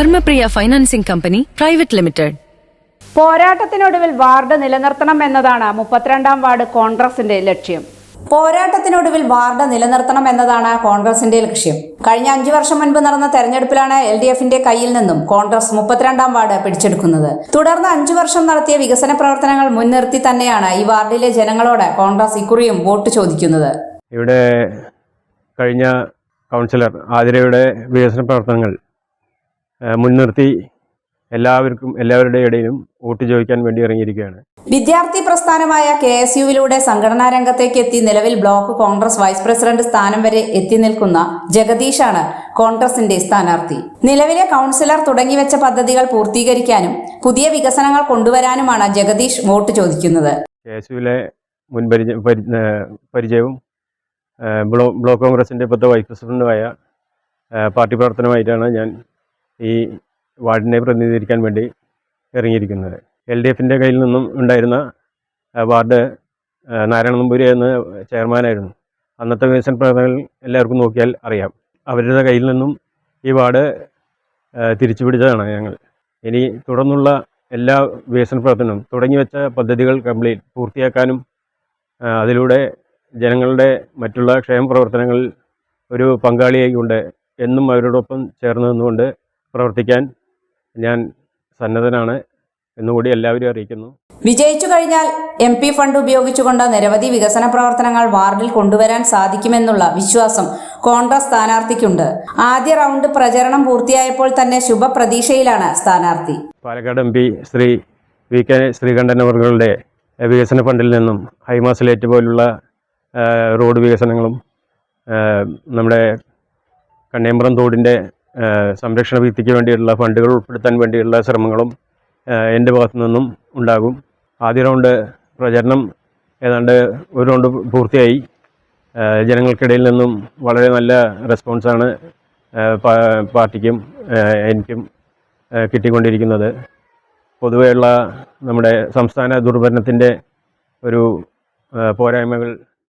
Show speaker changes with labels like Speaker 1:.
Speaker 1: Dharmapriya financing company private limited.
Speaker 2: പോരാട്ടത്തിനൊടുവിൽ ward നിലനിർത്തണം എന്നതാണ് 32ാം വാർഡ് കോൺഗ്രസിന്റെ ലക്ഷ്യം.
Speaker 3: പോരാട്ടത്തിനൊടുവിൽ വാർഡ് നിലനിർത്തണം എന്നതാണ് കോൺഗ്രസിന്റെ ലക്ഷ്യം. കഴിഞ്ഞ 5 വർഷം മുൻപ് നടന്ന തെരഞ്ഞെടുപ്പിലാണ് LDFന്റെ കയ്യിൽ നിന്നും കോൺഗ്രസ് 32ാം വാർഡ് പിടിച്ചെടുക്കുന്നത്. തുടർന്ന് 5 വർഷം നടത്തിയ വികസന പ്രവർത്തനങ്ങൾ മുൻനിർത്തി തന്നെയാണ് ഈ വാർഡിലെ ജനങ്ങളോട് കോൺഗ്രസ് ഇക്കുറിയും വോട്ട് ചോദിക്കുന്നത്.
Speaker 4: ഇവിടെ കഴിഞ്ഞ കൗൺസിലർ ആതിരയുടെ വികസന പ്രവർത്തനങ്ങൾ മുൻനിർത്തി എല്ലാവരുടെ ഇടയിലും വോട്ട് ചോദിക്കാൻ വേണ്ടി ഇറങ്ങിയിരിക്കുകയാണ്.
Speaker 3: വിദ്യാർത്ഥി പ്രസ്ഥാനമായ KSUവിലൂടെ സംഘടനാ രംഗത്തേക്ക് എത്തി നിലവിൽ ബ്ലോക്ക് കോൺഗ്രസ് വൈസ് പ്രസിഡന്റ് സ്ഥാനം വരെ എത്തി നിൽക്കുന്ന ജഗദീഷാണ് കോൺഗ്രസിന്റെ സ്ഥാനാർത്ഥി. നിലവിലെ കൗൺസിലർ തുടങ്ങിവെച്ച പദ്ധതികൾ പൂർത്തീകരിക്കാനും പുതിയ വികസനങ്ങൾ കൊണ്ടുവരാനുമാണ് ജഗദീഷ് വോട്ട് ചോദിക്കുന്നത്.
Speaker 4: KSUവിലെ മുൻ പരിചയവും ബ്ലോക്ക് കോൺഗ്രസിന്റെ ഇപ്പോഴത്തെ വൈസ് പ്രസിഡന്റുമായ പാർട്ടി പ്രവർത്തനമായിട്ടാണ് ഞാൻ ഈ വാർഡിനെ പ്രതിനിധീകരിക്കാൻ വേണ്ടി ഇറങ്ങിയിരിക്കുന്നത്. LDFന്റെ കയ്യിൽ നിന്നും ഉണ്ടായിരുന്ന വാർഡ് നാരായണ നമ്പൂരി എന്ന ചെയർമാനായിരുന്നു. അന്നത്തെ വികസന പ്രവർത്തനങ്ങൾ എല്ലാവർക്കും നോക്കിയാൽ അറിയാം. അവരുടെ കയ്യിൽ നിന്നും ഈ വാർഡ് തിരിച്ചു പിടിച്ചതാണ് ഞങ്ങൾ. ഇനി തുടർന്നുള്ള എല്ലാ വികസന പ്രവർത്തനവും തുടങ്ങിവെച്ച പദ്ധതികൾ പൂർത്തിയാക്കാനും അതിലൂടെ ജനങ്ങളുടെ മറ്റുള്ള ക്ഷേമ പ്രവർത്തനങ്ങളിൽ ഒരു പങ്കാളിയായിക്കൊണ്ട് എന്നും അവരോടൊപ്പം ചേർന്ന് നിന്നുകൊണ്ട് പ്രവർത്തിക്കാൻ ഞാൻ സന്നദ്ധനാണ് എന്നുകൂടി എല്ലാവരും അറിയിക്കുന്നു.
Speaker 3: വിജയിച്ചു കഴിഞ്ഞാൽ MP ഫണ്ട് ഉപയോഗിച്ചുകൊണ്ട് നിരവധി വികസന പ്രവർത്തനങ്ങൾ വാർഡിൽ കൊണ്ടുവരാൻ സാധിക്കുമെന്നുള്ള വിശ്വാസം കോൺഗ്രസ് സ്ഥാനാർത്ഥിക്കുണ്ട്. ആദ്യ റൗണ്ട് പ്രചരണം പൂർത്തിയായപ്പോൾ തന്നെ ശുഭപ്രതീക്ഷയിലാണ് സ്ഥാനാർത്ഥി.
Speaker 4: പാലക്കാട് MP ശ്രീ VK ശ്രീകണ്ഠൻ അവരുടെ വികസന ഫണ്ടിൽ നിന്നും ഹൈമാസിലേറ്റ് പോലുള്ള റോഡ് വികസനങ്ങളും നമ്മുടെ കണ്ണേമ്പ്രം തോടിൻ്റെ സംരക്ഷണ ഭിത്തിക്ക് വേണ്ടിയുള്ള ഫണ്ടുകൾ ഉൾപ്പെടുത്താൻ വേണ്ടിയുള്ള ശ്രമങ്ങളും എൻ്റെ ഭാഗത്തു നിന്നും ഉണ്ടാകും. ആദ്യ റൗണ്ട് പ്രചരണം ഏതാണ്ട് ഒരു റൗണ്ട് പൂർത്തിയായി. ജനങ്ങൾക്കിടയിൽ നിന്നും വളരെ നല്ല റെസ്പോൺസാണ് പാർട്ടിക്കും എനിക്കും കിട്ടിക്കൊണ്ടിരിക്കുന്നത്. പൊതുവെയുള്ള നമ്മുടെ സംസ്ഥാന ദുർഭരണത്തിൻ്റെ ഒരു പോരായ്മകൾ